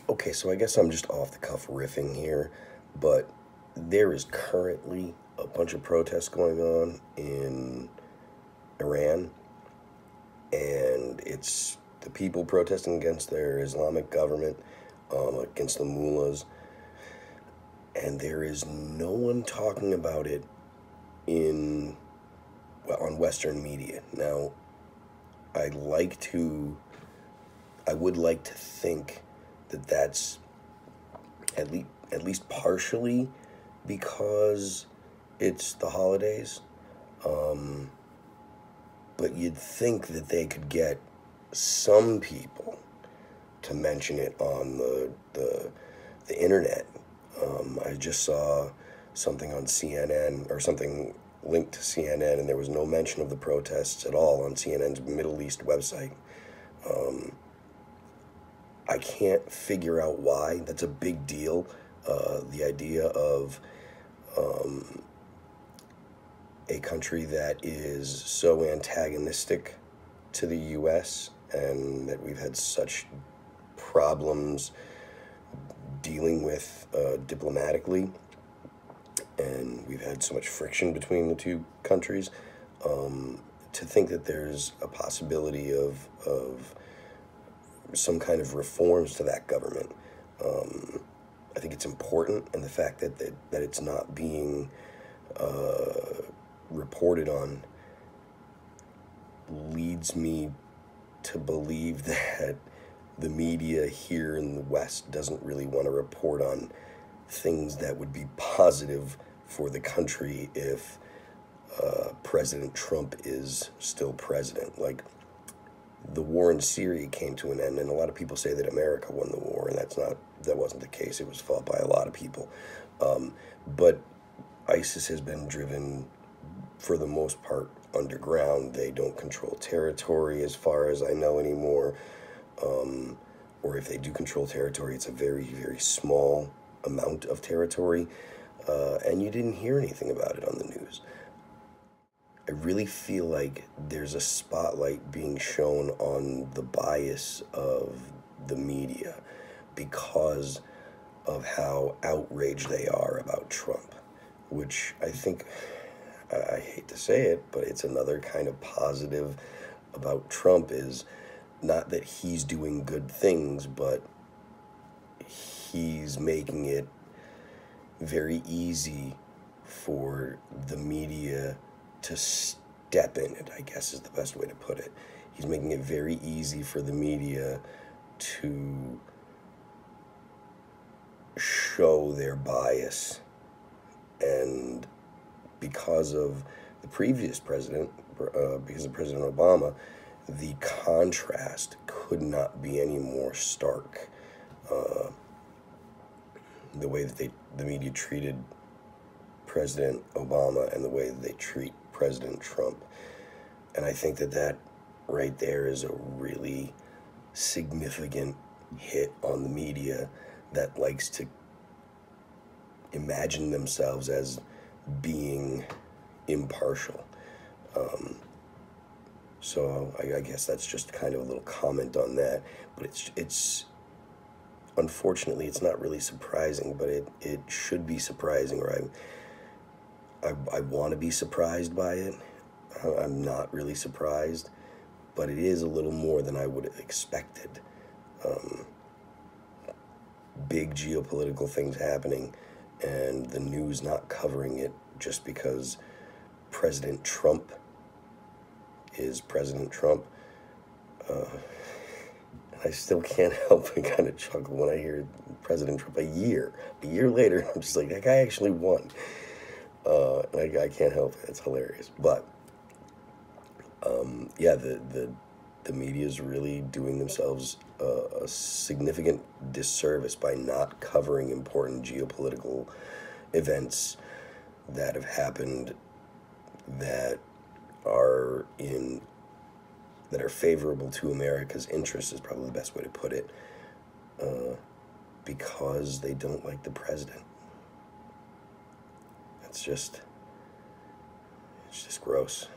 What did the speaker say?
Okay, so I guess I'm just off the cuff riffing here, but there is currently a bunch of protests going on in Iran, and it's the people protesting against their Islamic government, against the mullahs, and there is no one talking about it in well, on Western media. Now, I like to, I would like to think that that's at least partially because it's the holidays. Um, but you'd think that they could get some people to mention it on the internet. I just saw something on CNN or something linked to CNN, and there was no mention of the protests at all on CNN's Middle East website. Um, I can't figure out why. That's a big deal. The idea of um, a country that is so antagonistic to the U.S. and that we've had such problems dealing with diplomatically, and we've had so much friction between the two countries. To think that there's a possibility of some kind of reforms to that government. I think it's important, and the fact that it's not being reported on leads me to believe that the media here in the West doesn't really want to report on things that would be positive for the country if President Trump is still president. Like, the war in Syria came to an end, and a lot of people say that America won the war, and that wasn't the case. It was fought by a lot of people. But ISIS has been driven, for the most part, underground. They don't control territory, as far as I know, anymore. Or if they do control territory, it's a very, very small amount of territory. And you didn't hear anything about it on the news. I really feel like there's a spotlight being shown on the bias of the media because of how outraged they are about Trump, which I think, I hate to say it, but it's another kind of positive about Trump is not that he's doing good things, but he's making it very easy for the media to step in it, I guess is the best way to put it. He's making it very easy for the media to show their bias. And because of the previous president, because of President Obama, the contrast could not be any more stark. The way that the media treated President Obama and the way that they treat President Trump. And I think that right there is a really significant hit on the media that likes to imagine themselves as being impartial. So I guess that's just kind of a little comment on that. But it's unfortunately it's not really surprising, but it should be surprising, or I want to be surprised by it. I'm not really surprised, but it is a little more than I would have expected. Big geopolitical things happening, and the news not covering it just because President Trump is President Trump. I still can't help but kind of chuckle when I hear President Trump a year later. I'm just like, that guy actually won. And I can't help it. It's hilarious. But yeah, the media is really doing themselves a significant disservice by not covering important geopolitical events that have happened that are in that are favorable to America's interests is probably the best way to put it. Because they don't like the president. It's just gross.